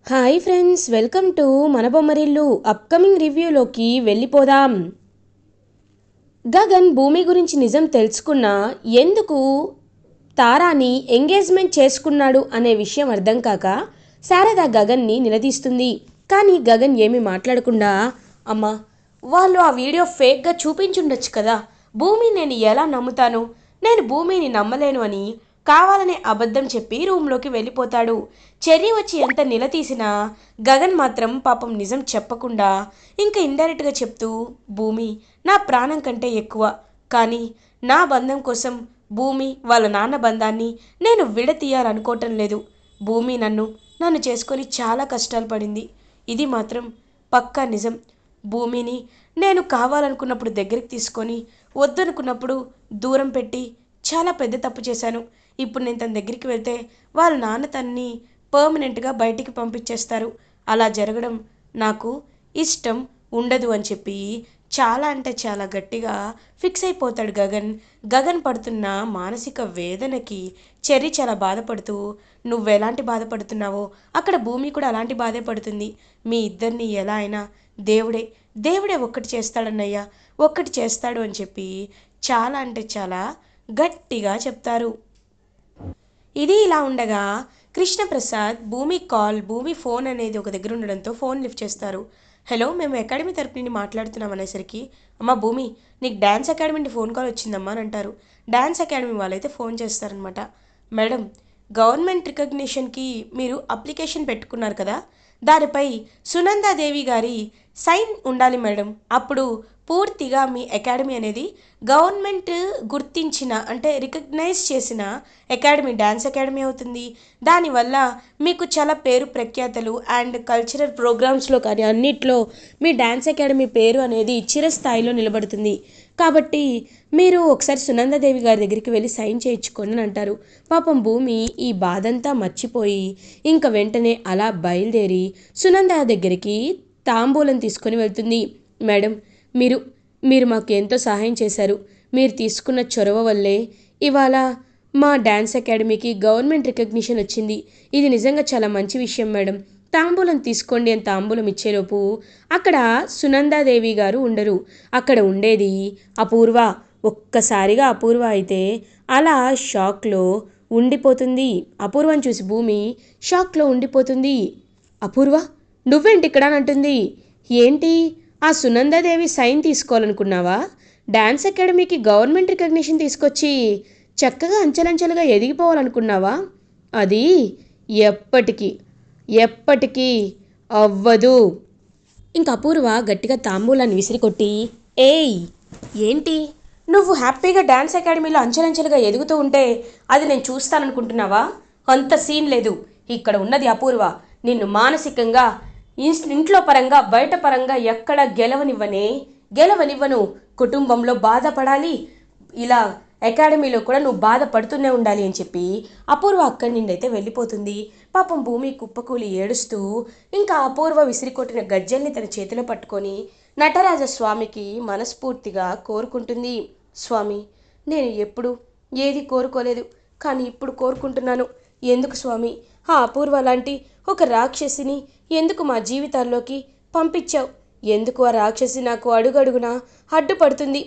Hi friends, welcome to మన Bommarillu. Upcoming రివ్యూలోకి వెళ్ళిపోదాం. గగన్ భూమి గురించి నిజం తెలుసుకున్నా ఎందుకు తారాని ఎంగేజ్మెంట్ చేసుకున్నాడు అనే విషయం అర్థం కాక శారద గగన్ని నిలదీస్తుంది. కానీ గగన్ ఏమీ మాట్లాడకుండా, అమ్మా, వాళ్ళు ఆ వీడియో ఫేక్గా చూపించుండొచ్చు కదా, భూమి నేను ఎలా నమ్ముతాను, నేను భూమిని నమ్మలేను అని కావాలనే అబద్ధం చెప్పి రూమ్లోకి వెళ్ళిపోతాడు. చెర్రీ వచ్చి ఎంత నిలదీసినా గగన్ మాత్రం పాపం నిజం చెప్పకుండా ఇంకా ఇండైరెక్ట్గా చెప్తూ, భూమి నా ప్రాణం కంటే ఎక్కువ, కానీ నా బంధం కోసం భూమి వాళ్ళ నాన్న బంధాన్ని నేను విడతీయాలనుకోవటం లేదు. భూమి నన్ను చేసుకొని చాలా కష్టాలు పడింది. ఇది మాత్రం పక్కా నిజం. భూమిని నేను కావాలనుకున్నప్పుడు దగ్గరికి తీసుకొని వద్దనుకున్నప్పుడు దూరం పెట్టి చాలా పెద్ద తప్పు చేశాను. ఇప్పుడు నేను తన దగ్గరికి వెళ్తే వాళ్ళ నాన్న తన్ని పర్మనెంట్గా బయటికి పంపించేస్తారు. అలా జరగడం నాకు ఇష్టం ఉండదు అని చెప్పి చాలా అంటే చాలా గట్టిగా ఫిక్స్ అయిపోతాడు గగన్. గగన్ పడుతున్న మానసిక వేదనకి చెర్రీ చాలా బాధపడుతూ, నువ్వెలాంటి బాధపడుతున్నావో అక్కడ భూమి కూడా అలాంటి బాధే పడుతుంది. మీ ఇద్దరిని ఎలా అయినా దేవుడే దేవుడే ఒక్కటి చేస్తాడన్నయ్యా, ఒక్కటి చేస్తాడు అని చెప్పి చాలా అంటే చాలా గట్టిగా చెప్తారు. ఇది ఇలా ఉండగా కృష్ణప్రసాద్ భూమి ఫోన్ అనేది ఒక దగ్గర ఉండడంతో ఫోన్ లిఫ్ట్ చేస్తారు. హలో, మేము అకాడమీ తరపు నుండి మాట్లాడుతున్నాం అనేసరికి, అమ్మ భూమి, నీకు డ్యాన్స్ అకాడమీ నుండి ఫోన్ కాల్ వచ్చిందమ్మా అని అంటారు. డ్యాన్స్ అకాడమీ వాళ్ళైతే ఫోన్ చేస్తారనమాట. మేడం, గవర్నమెంట్ రికగ్నిషన్కి మీరు అప్లికేషన్ పెట్టుకున్నారు కదా, దానిపై సునందాదేవి గారి సైన్ ఉండాలి మేడం. అప్పుడు పూర్తిగా మీ అకాడమీ అనేది గవర్నమెంట్ గుర్తించిన, అంటే రికగ్నైజ్ చేసిన అకాడమీ, డ్యాన్స్ అకాడమీ అవుతుంది. దానివల్ల మీకు చాలా పేరు ప్రఖ్యాతలు అండ్ కల్చరల్ ప్రోగ్రామ్స్లో కానీ అన్నిట్లో మీ డ్యాన్స్ అకాడమీ పేరు అనేది చిరస్థాయిలో నిలబడుతుంది. కాబట్టి మీరు ఒకసారి సునందాదేవి గారి దగ్గరికి వెళ్ళి సైన్ చేయించుకోండి అని అంటారు. పాపం భూమి ఈ బాధంతా మర్చిపోయి ఇంకా వెంటనే అలా బయలుదేరి సునంద దగ్గరికి తాంబూలం తీసుకొని వెళ్తుంది. మేడం, మీరు మీరు మాకు ఎంతో సహాయం చేశారు. మీరు తీసుకున్న చొరవ వల్లే ఇవాళ మా డ్యాన్స్ అకాడమీకి గవర్నమెంట్ రికగ్నిషన్ వచ్చింది. ఇది నిజంగా చాలా మంచి విషయం మేడం. తాంబూలం తీసుకోండి అని తాంబూలం ఇచ్చేలోపు అక్కడ సునందాదేవి గారు ఉండరు. అక్కడ ఉండేది అపూర్వ. ఒక్కసారిగా అపూర్వ అయితే అలా షాక్లో ఉండిపోతుంది. అపూర్వని చూసి భూమి షాక్లో ఉండిపోతుంది. అపూర్వ, నువ్వేంటి ఇక్కడ అని అంటుంది. ఏంటి, ఆ సునందాదేవి సైన్ తీసుకోవాలనుకున్నావా? డ్యాన్స్ అకాడమీకి గవర్నమెంట్ రికగ్నిషన్ తీసుకొచ్చి చక్కగా అంచెలంచెలుగా ఎదిగిపోవాలనుకున్నావా? అది ఎప్పటికీ ఎప్పటికీ అవ్వదు. ఇంక అపూర్వ గట్టిగా తాంబూలాన్ని విసిరికొట్టి, ఏయ్, ఏంటి, నువ్వు హ్యాపీగా డ్యాన్స్ అకాడమీలో అంచెలంచెలుగా ఎదుగుతూ ఉంటే అది నేను చూస్తాననుకుంటున్నావా? అంత సీన్ లేదు. ఇక్కడ ఉన్నది అపూర్వ. నిన్ను మానసికంగా, ఇంట్లో పరంగా, బయట పరంగా ఎక్కడ గెలవనివ్వను. కుటుంబంలో బాధపడాలి, ఇలా అకాడమీలో కూడా నువ్వు బాధపడుతూనే ఉండాలి అని చెప్పి అపూర్వ అక్కడి నుండి అయితే వెళ్ళిపోతుంది. పాపం భూమి కుప్పకూలి ఏడుస్తూ ఇంకా అపూర్వ విసిరికొట్టిన గజ్జల్ని తన చేతిలో పట్టుకొని నటరాజస్వామికి మనస్ఫూర్తిగా కోరుకుంటుంది. స్వామి, నేను ఎప్పుడు ఏది కోరుకోలేదు, కానీ ఇప్పుడు కోరుకుంటున్నాను. ఎందుకు స్వామి, ఆ అపూర్వ లాంటి ఒక రాక్షసిని ఎందుకు మా జీవితాల్లోకి పంపించావు? ఎందుకు ఆ రాక్షసి నాకు అడుగడుగునా అడ్డుపడుతుంది?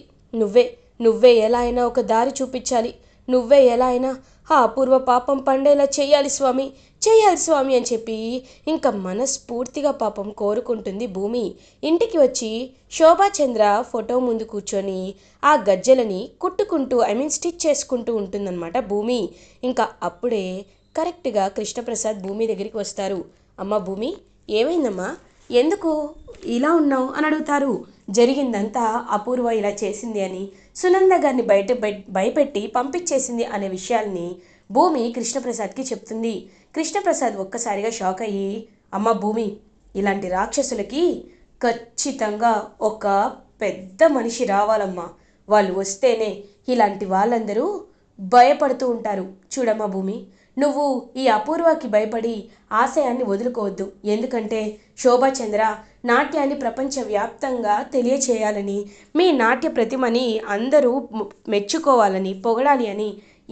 నువ్వే ఎలా అయినా ఒక దారి చూపించాలి. నువ్వే ఎలా అయినా ఆ అపూర్వ పాపం పండేలా చేయాలి స్వామి అని చెప్పి ఇంకా మనస్ఫూర్తిగా పాపం కోరుకుంటుంది భూమి. ఇంటికి వచ్చి శోభాచంద్ర ఫోటో ముందు కూర్చొని ఆ గజ్జెలని కుట్టుకుంటూ, స్టిచ్ చేసుకుంటూ ఉంటుందన్నమాట భూమి. ఇంకా అప్పుడే కరెక్ట్గా కృష్ణప్రసాద్ భూమి దగ్గరికి వస్తారు. అమ్మ భూమి, ఏమైందమ్మా, ఎందుకు ఇలా ఉన్నావు అని అడుగుతారు. జరిగిందంతా అపూర్వ ఇలా చేసింది అని, సునంద గారిని భయపెట్టి పంపించేసింది అనే విషయాల్ని భూమి కృష్ణప్రసాద్కి చెప్తుంది. కృష్ణప్రసాద్ ఒక్కసారిగా షాక్ అయ్యి, అమ్మ భూమి, ఇలాంటి రాక్షసులకి ఖచ్చితంగా ఒక పెద్ద మనిషి రావాలమ్మా. వాళ్ళు వస్తేనే ఇలాంటి వాళ్ళందరూ భయపడుతూ ఉంటారు. చూడమ్మా భూమి, నువ్వు ఈ అపూర్వకి భయపడి ఆశయాన్ని వదులుకోవద్దు. ఎందుకంటే శోభాచంద్ర నాట్యాన్ని ప్రపంచవ్యాప్తంగా తెలియచేయాలని, మీ నాట్య ప్రతిమని అందరూ మెచ్చుకోవాలని, పొగడాలి అని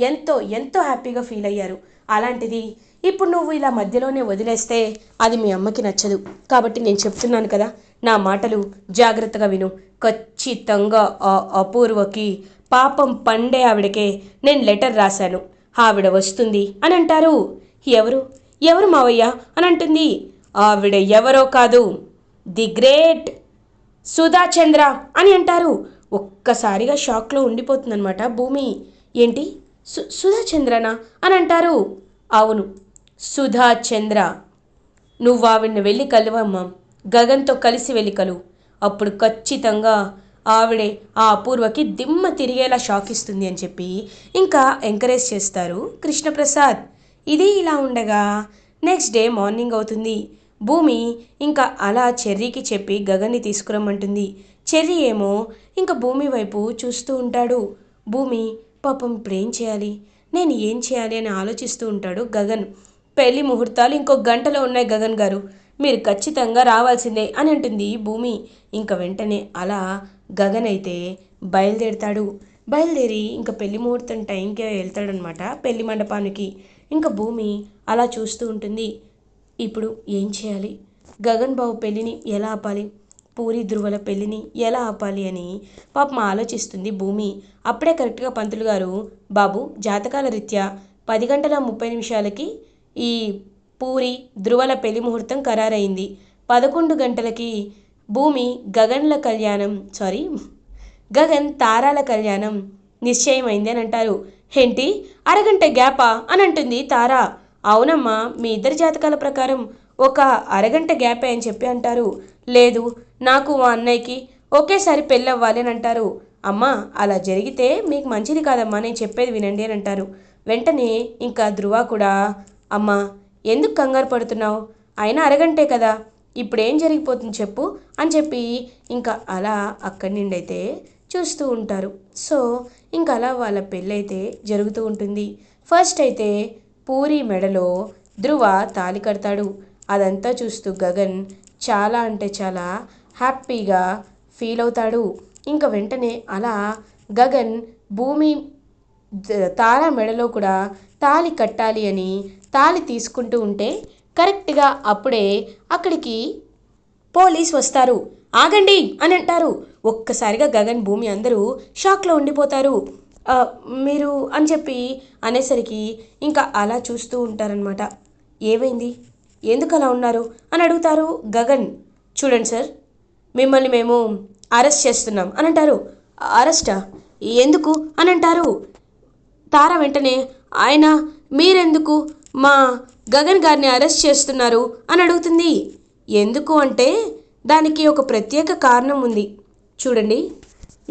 ఎంతో ఎంతో హ్యాపీగా ఫీల్ అయ్యారు. అలాంటిది ఇప్పుడు నువ్వు ఇలా మధ్యలోనే వదిలేస్తే అది మీ అమ్మకి నచ్చదు. కాబట్టి నేను చెప్తున్నాను కదా, నా మాటలు జాగ్రత్తగా విను. ఖచ్చితంగా ఆ అపూర్వకి పాపం పండే ఆవిడకే నేను లెటర్ రాశాను, ఆవిడ వస్తుంది అని అంటారు. ఎవరు ఎవరు మావయ్య అని అంటుంది. ఆవిడ ఎవరో కాదు, ది గ్రేట్ సుధాచంద్ర అని అంటారు. ఒక్కసారిగా షాక్లో ఉండిపోతుందన్నమాట భూమి. ఏంటి సుధాచంద్రనా అని అంటారు. అవును, సుధాచంద్ర. నువ్వు ఆవిడని వెళ్ళి కలువమ్మా, గగన్తో కలిసి వెళ్ళి కలువు. అప్పుడు ఖచ్చితంగా ఆవిడే ఆ అపూర్వకి దిమ్మ తిరిగేలా షాక్ ఇస్తుంది అని చెప్పి ఇంకా ఎంకరేజ్ చేస్తారు కృష్ణప్రసాద్. ఇది ఇలా ఉండగా నెక్స్ట్ డే మార్నింగ్ అవుతుంది. భూమి ఇంకా అలా చెర్రీకి చెప్పి గగన్ని తీసుకురమ్మంటుంది. చెర్రీ ఏమో ఇంకా భూమి వైపు చూస్తూ ఉంటాడు. భూమి పాపం ఇప్పుడేం చేయాలి, నేను ఏం చేయాలి అని ఆలోచిస్తూ ఉంటాడు గగన్. పెళ్లి ముహూర్తాలు ఇంకో గంటలో ఉన్నాయి గగన్ గారు, మీరు ఖచ్చితంగా రావాల్సిందే అని అంటుంది భూమి. ఇంకా వెంటనే అలా గగన్ అయితే బయలుదేరి ఇంకా పెళ్లి ముహూర్తం టైంకే వెళ్తాడనమాట పెళ్లి మండపానికి. ఇంకా భూమి అలా చూస్తూ ఉంటుంది. ఇప్పుడు ఏం చేయాలి, గగన్ బాబు పెళ్ళిని ఎలా ఆపాలి, పూరి ధ్రువల పెళ్ళిని ఎలా ఆపాలి అని పాపం ఆలోచిస్తుంది భూమి. అప్పుడే కరెక్ట్గా పంతులు గారు, బాబు జాతకాల రీత్యా 10:30 ఈ పూరి ధ్రువల పెళ్లి ముహూర్తం ఖరారైంది. 11 గంటలకి భూమి గగన్ తారాల కళ్యాణం నిశ్చయమైంది అని అంటారు. ఏంటి, అరగంట గ్యాపా అని అంటుంది తారా. అవునమ్మా, మీ ఇద్దరి జాతకాల ప్రకారం ఒక అరగంట గ్యాపే అని చెప్పి అంటారు. లేదు, నాకు మా అన్నయ్యకి ఒకేసారి పెళ్ళవ్వాలి అని అంటారు. అమ్మా, అలా జరిగితే మీకు మంచిది కాదమ్మా, నేను చెప్పేది వినండి అని అంటారు. వెంటనే ఇంకా ధ్రువ కూడా, అమ్మా ఎందుకు కంగారు పడుతున్నావు, అయినా అరగంటే కదా, ఇప్పుడేం జరిగిపోతుంది చెప్పు అని చెప్పి ఇంకా అలా అక్కడి నుండి అయితే చూస్తూ ఉంటారు. సో ఇంకా అలా వాళ్ళ పెళ్ళైతే జరుగుతూ ఉంటుంది. ఫస్ట్ అయితే పూరి మెడలో ధ్రువ తాళి కడతాడు. అదంతా చూస్తూ గగన్ చాలా అంటే చాలా హ్యాపీగా ఫీల్ అవుతాడు. ఇంకా వెంటనే అలా గగన్ భూమి తార మెడలో కూడా తాళి కట్టాలి అని తాళి తీసుకుంటూ ఉంటే కరెక్ట్గా అప్పుడే అక్కడికి పోలీస్ వస్తారు. ఆగండి అని అంటారు. ఒక్కసారిగా గగన్ భూమి అందరూ షాక్లో ఉండిపోతారు. మీరు అని చెప్పి అనేసరికి ఇంకా అలా చూస్తూ ఉంటారనమాట. ఏమైంది, ఎందుకు అలా ఉన్నారు అని అడుగుతారు గగన్. చూడండి సార్, మిమ్మల్ని మేము అరెస్ట్ చేస్తున్నాం అని అంటారు. అరెస్టా, ఎందుకు అని అంటారు. తార వెంటనే, ఆయన మీరెందుకు మా గగన్ గారిని అరెస్ట్ చేస్తున్నారు అని అడుగుతుంది. ఎందుకు అంటే దానికి ఒక ప్రత్యేక కారణం ఉంది. చూడండి,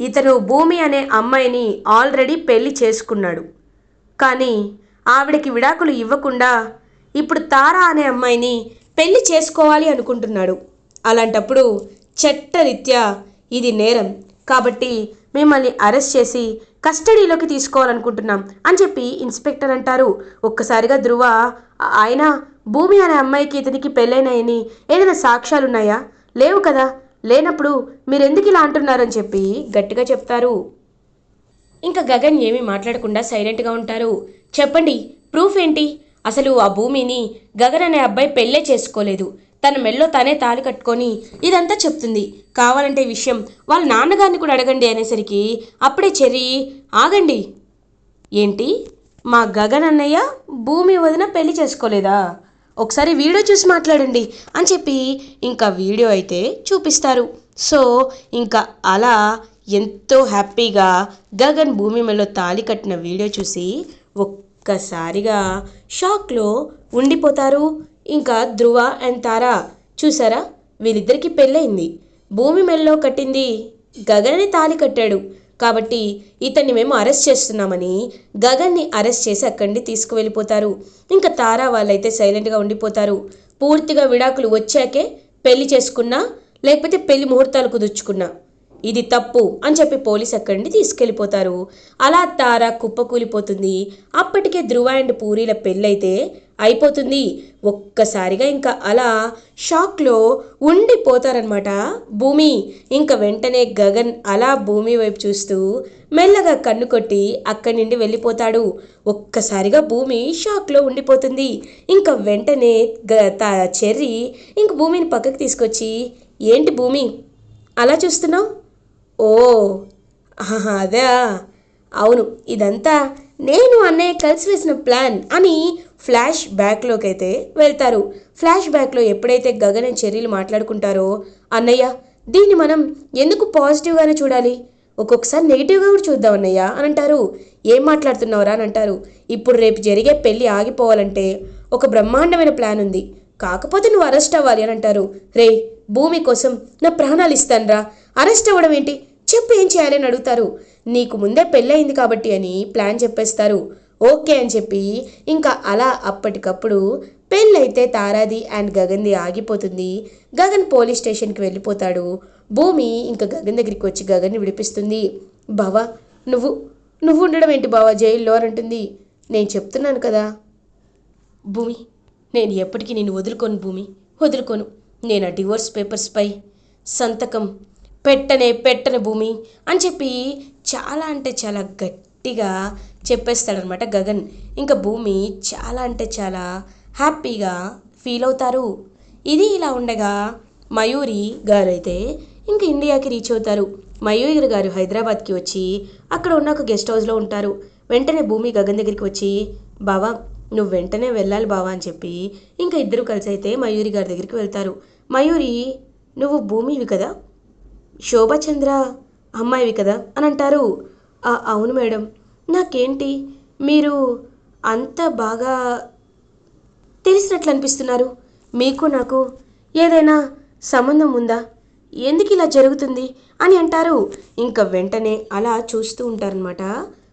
ఇతను భూమి అనే అమ్మాయిని ఆల్రెడీ పెళ్లి చేసుకున్నాడు. కానీ ఆవిడకి విడాకులు ఇవ్వకుండా ఇప్పుడు తారా అనే అమ్మాయిని పెళ్లి చేసుకోవాలి అనుకుంటున్నాడు. అలాంటప్పుడు చట్టరీత్యా ఇది నేరం. కాబట్టి మిమ్మల్ని అరెస్ట్ చేసి కస్టడీలోకి తీసుకోవాలనుకుంటున్నాం అని చెప్పి ఇన్స్పెక్టర్ అంటారు. ఒక్కసారిగా ధ్రువ, ఆయన భూమి అనే అమ్మాయికి ఇతనికి పెళ్ళైనాయని ఏదైనా సాక్ష్యాలు ఉన్నాయా, లేవు కదా, లేనప్పుడు మీరెందుకు ఇలా అంటున్నారని చెప్పి గట్టిగా చెప్తారు. ఇంకా గగన్ ఏమీ మాట్లాడకుండా సైలెంట్గా ఉంటారు. చెప్పండి, ప్రూఫ్ ఏంటి, అసలు ఆ భూమిని గగన్ అనే అబ్బాయి పెళ్ళే చేసుకోలేదు, తన మెల్లో తనే తాళి కట్టుకొని ఇదంతా చెప్తుంది. కావాలంటే విషయం వాళ్ళ నాన్నగారిని కూడా అడగండి అనేసరికి అప్పుడే చెర్రీ, ఆగండి, ఏంటి మా గగన్ అన్నయ్య భూమి వదిన పెళ్లి చేసుకోలేదా, ఒకసారి వీడియో చూసి మాట్లాడండి అని చెప్పి ఇంకా వీడియో అయితే చూపిస్తారు. సో ఇంకా అలా ఎంతో హ్యాపీగా గగన్ భూమి మెల్లో తాళి కట్టిన వీడియో చూసి ఒక్కసారిగా షాక్లో ఉండిపోతారు. ఇంకా ధ్రువ అండ్ తారా, చూసారా, వీళ్ళిద్దరికీ పెళ్ళయింది, భూమి మెల్లో కట్టింది గగన్ని తాళి కట్టాడు, కాబట్టి ఇతన్ని మేము అరెస్ట్ చేస్తున్నామని గగన్ని అరెస్ట్ చేసి అక్కడిని తీసుకువెళ్ళిపోతారు. ఇంకా తారా వాళ్ళైతే సైలెంట్గా ఉండిపోతారు. పూర్తిగా విడాకులు వచ్చాకే పెళ్లి చేసుకున్నా లేకపోతే పెళ్లి ముహూర్తాలు కుదుర్చుకున్నా ఇది తప్పు అని చెప్పి పోలీస్ అక్కడిని తీసుకెళ్ళిపోతారు. అలా తారా కుప్పకూలిపోతుంది. అప్పటికే ధ్రువ అండ్ పూరీల పెళ్ళైతే అయిపోతుంది. ఒక్కసారిగా ఇంకా అలా షాక్లో ఉండిపోతారనమాట భూమి. ఇంకా వెంటనే గగన్ అలా భూమి వైపు చూస్తూ మెల్లగా కన్ను కొట్టి అక్కడి నుండి వెళ్ళిపోతాడు. ఒక్కసారిగా భూమి షాక్లో ఉండిపోతుంది. ఇంకా వెంటనే చెర్రీ ఇంక భూమిని పక్కకు తీసుకొచ్చి, ఏంటి భూమి అలా చూస్తున్నావు? ఓ అదే, అవును, ఇదంతా నేను అన్నయ్య కలిసి వేసిన ప్లాన్ అని ఫ్లాష్ బ్యాక్లోకి అయితే వెళ్తారు. ఫ్లాష్ బ్యాక్లో ఎప్పుడైతే గగన్ అండ్ చెర్రీలు మాట్లాడుకుంటారో, అన్నయ్య దీన్ని మనం ఎందుకు పాజిటివ్గానే చూడాలి, ఒక్కొక్కసారి నెగిటివ్గా కూడా చూద్దాం అన్నయ్య అని అంటారు. ఏం మాట్లాడుతున్నావురా అని అంటారు. ఇప్పుడు రేపు జరిగే పెళ్ళి ఆగిపోవాలంటే ఒక బ్రహ్మాండమైన ప్లాన్ ఉంది, కాకపోతే నువ్వు అరెస్ట్ అవ్వాలి అని అంటారు. రే, భూమి కోసం నా ప్రాణాలు ఇస్తానురా, అరెస్ట్ అవ్వడం ఏంటి, చెప్పు ఏం చేయాలి అని అడుగుతారు. నీకు ముందే పెళ్ళయింది కాబట్టి అని ప్లాన్ చెప్పేస్తారు. ఓకే అని చెప్పి ఇంకా అలా అప్పటికప్పుడు పెళ్ళైతే తారాది అండ్ గగన్ది ఆగిపోతుంది. గగన్ పోలీస్ స్టేషన్కి వెళ్ళిపోతాడు. భూమి ఇంకా గగన్ దగ్గరికి వచ్చి గగన్ని విడిపిస్తుంది. బావా, నువ్వు నువ్వు ఉండడం ఏంటి బావా జైల్లో అని అంటుంది. నేను చెప్తున్నాను కదా భూమి, నేను ఎప్పటికీ నిన్ను వదులుకోను భూమి, వదులుకోను. నేను ఆ డివోర్స్ పేపర్స్పై సంతకం పెట్టనే భూమి అని చెప్పి చాలా అంటే చాలా గట్టిగా చెప్పేస్తాడనమాట గగన్. ఇంకా భూమి చాలా అంటే చాలా హ్యాపీగా ఫీల్ అవుతారు. ఇది ఇలా ఉండగా మయూరి గారు అయితే ఇంకా ఇండియాకి రీచ్ అవుతారు. మయూరి గారు హైదరాబాద్కి వచ్చి అక్కడ ఉన్న ఒక గెస్ట్ హౌస్లో ఉంటారు. వెంటనే భూమి గగన్ దగ్గరికి వచ్చి, బావా నువ్వు వెంటనే వెళ్ళాలి బావా అని చెప్పి ఇంకా ఇద్దరు కలిసి అయితే మయూరి గారి దగ్గరికి వెళ్తారు. మయూరి, నువ్వు భూమివి కదా, శోభాచంద్ర అమ్మాయివి కదా అని అంటారు. అవును మేడం, నాకేంటి మీరు అంత బాగా తెలిసినట్లు అనిపిస్తున్నారు, మీకు నాకు ఏదైనా సంబంధం ఉందా, ఎందుకు ఇలా జరుగుతుంది అని అంటారు. ఇంకా వెంటనే అలా చూస్తూ ఉంటారనమాట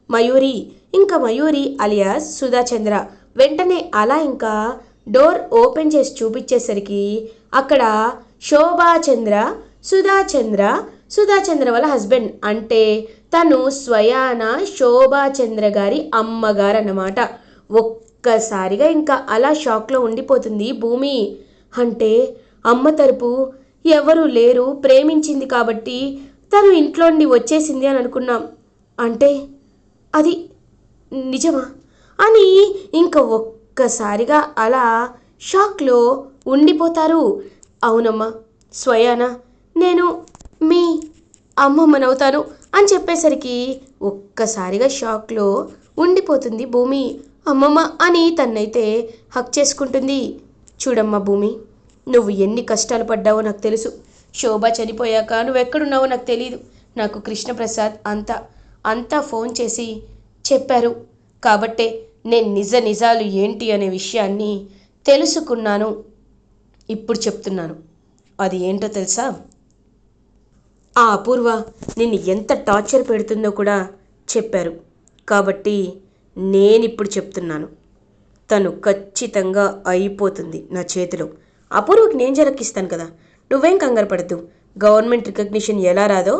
మయూరి. ఇంకా మయూరి అలియాస్ సుధాచంద్ర వెంటనే అలా ఇంకా డోర్ ఓపెన్ చేసి చూపించేసరికి అక్కడ శోభాచంద్ర సుధాచంద్ర వాళ్ళ హస్బెండ్, అంటే తను స్వయాన శోభాచంద్ర గారి అమ్మగారు అన్నమాట. ఒక్కసారిగా ఇంకా అలా షాక్లో ఉండిపోతుంది భూమి. అంటే అమ్మ తరపు ఎవరు లేరు, ప్రేమించింది కాబట్టి తను ఇంట్లో నుండి వచ్చేసింది అని అనుకున్నాం, అంటే అది నిజమా అని ఇంకా ఒక్కసారిగా అలా షాక్లో ఉండిపోతారు. అవునమ్మా, స్వయాన నేను మీ అమ్మమ్మనవుతాను అని చెప్పేసరికి ఒక్కసారిగా షాక్లో ఉండిపోతుంది భూమి. అమ్మమ్మ అని తన్నైతే హక్ చేసుకుంటుంది. చూడమ్మా భూమి, నువ్వు ఎన్ని కష్టాలు పడ్డావో నాకు తెలుసు. శోభ చనిపోయాక నువ్వెక్కడున్నావో నాకు తెలియదు. నాకు కృష్ణప్రసాద్ అంతా ఫోన్ చేసి చెప్పారు కాబట్టే నేను నిజాలు ఏంటి అనే విషయాన్ని తెలుసుకున్నాను. ఇప్పుడు చెప్తున్నాను. అది ఏంటో తెలుసా? ఆ అపూర్వ నిన్ను ఎంత టార్చర్ పెడుతుందో కూడా చెప్పారు కాబట్టి నేనిప్పుడు చెప్తున్నాను. తను ఖచ్చితంగా అయిపోతుంది నా చేతిలో. అపూర్వకి నేను జరక్కిస్తాను కదా, నువ్వేం కంగారు పడద్దు. గవర్నమెంట్ రికగ్నిషన్ ఎలా రాదో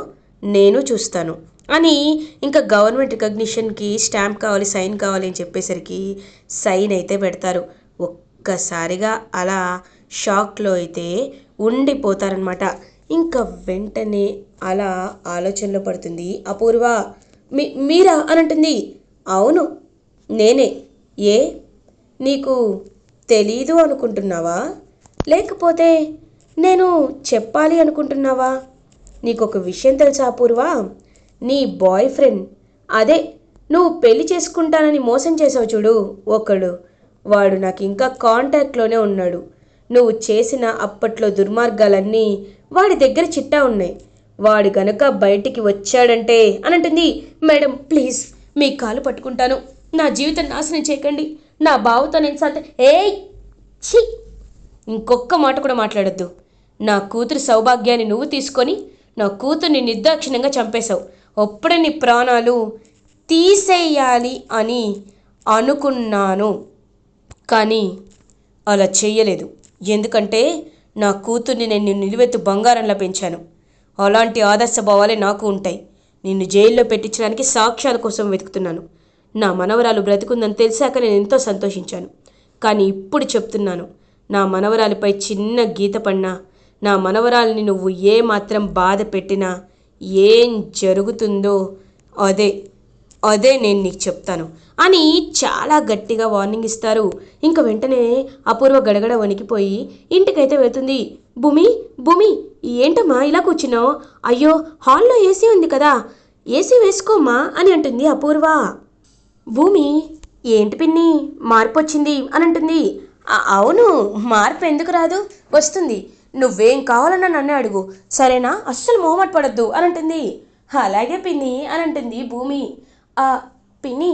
నేను చూస్తాను అని ఇంకా గవర్నమెంట్ రికగ్నిషన్కి స్టాంప్ కావాలి, సైన్ కావాలి అని చెప్పేసరికి సైన్ అయితే పెడతారు. ఒక్కసారిగా అలా షాక్లో అయితే ఉండిపోతారనమాట. ఇంకా వెంటనే అలా ఆలోచనలో పడుతుంది అపూర్వ. మీరా అని అంటుంది. అవును నేనే. ఏ నీకు తెలీదు అనుకుంటున్నావా, లేకపోతే నేను చెప్పాలి అనుకుంటున్నావా? నీకు ఒక విషయం తెలుసా అపూర్వ, నీ బాయ్ ఫ్రెండ్, అదే నువ్వు పెళ్లి చేసుకుంటానని మోసం చేసావు చూడు ఒకడు, వాడు నాకు ఇంకా కాంటాక్ట్లోనే ఉన్నాడు. నువ్వు చేసిన అప్పట్లో దుర్మార్గాలన్నీ వాడి దగ్గర చిట్టా ఉన్నాయి. వాడు గనక బయటికి వచ్చాడంటే అని అంటుంది. మేడం ప్లీజ్ మీ కాలు పట్టుకుంటాను, నా జీవితం నాశనం చేయకండి, నా బావతో నేను ఏయ్ ఛీ, ఇంకొక్క మాట కూడా మాట్లాడొద్దు. నా కూతురు సౌభాగ్యాన్ని నువ్వు తీసుకొని నా కూతుర్ని నిర్దాక్షిణ్యంగా చంపేశావు. అప్పుడే నీ ప్రాణాలు తీసేయాలి అని అనుకున్నాను, కానీ అలా చెయ్యలేదు. ఎందుకంటే నా కూతుర్ని నేను నిలువెత్తు బంగారంలా పెంచాను. అలాంటి ఆదర్శ భావాలే నాకు ఉంటాయి. నిన్ను జైల్లో పెట్టించడానికి సాక్ష్యాల కోసం వెతుకుతున్నాను. నా మనవరాలు బ్రతుకుందని తెలిసాక నేను ఎంతో సంతోషించాను, కానీ ఇప్పుడు చెప్తున్నాను, నా మనవరాలిపై చిన్న గీత పడినా, నా మనవరాలిని నువ్వు ఏమాత్రం బాధ పెట్టినా ఏం జరుగుతుందో అదే అదే నేను నీకు చెప్తాను అని చాలా గట్టిగా వార్నింగ్ ఇస్తారు. ఇంక వెంటనే అపూర్వ గడగడ వణికిపోయి ఇంటికైతే వెళ్తుంది. భూమి భూమి ఏంటమ్మా ఇలా కూర్చున్నావు? అయ్యో హాల్లో ఏసీ ఉంది కదా, ఏసీ వేసుకోమ్మా అని అంటుంది అపూర్వ. భూమి ఏంటి పిన్ని మార్పు వచ్చింది అని అంటుంది. అవును, మార్పు ఎందుకు రాదు, వస్తుంది. నువ్వేం కావాలన్నా నన్నే అడుగు, సరేనా? అస్సలు మొహమాట పడద్దు అని అంటుంది. అలాగే పిన్ని అని అంటుంది భూమి. పిన్ని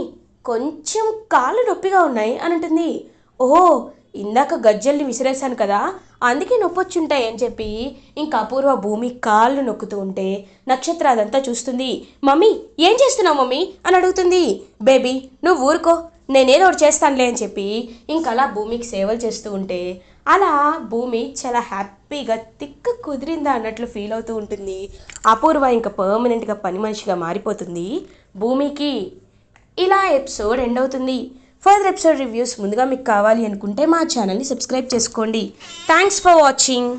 కొంచెం కాళ్ళు నొప్పిగా ఉన్నాయి అని అంటుంది. ఓహో, ఇందాక గజ్జల్ని విసిరేశాను కదా, అందుకే నొప్పొచ్చుంటాయి అని చెప్పి ఇంకా అపూర్వ భూమి కాళ్ళు నొక్కుతూ ఉంటే నక్షత్ర అదంతా చూస్తుంది. మమ్మీ ఏం చేస్తున్నావు మమ్మీ అని అడుగుతుంది. బేబీ నువ్వు ఊరుకో, నేనేదో ఒకటి చేస్తానులే అని చెప్పి ఇంకా అలా భూమికి సేవలు చేస్తూ ఉంటే అలా భూమి చాలా హ్యాపీగా తిక్క కుదిరిందా అన్నట్లు ఫీల్ అవుతూ ఉంటుంది. అపూర్వ ఇంకా పర్మనెంట్గా పని మనిషిగా మారిపోతుంది భూమికి. ఇలా ఎపిసోడ్ ఎండ్ అవుతుంది. ఫర్దర్ ఎపిసోడ్ రివ్యూస్ ముందుగా మీకు కావాలి అనుకుంటే మా ఛానల్ని సబ్స్క్రైబ్ చేసుకోండి. Thanks for watching.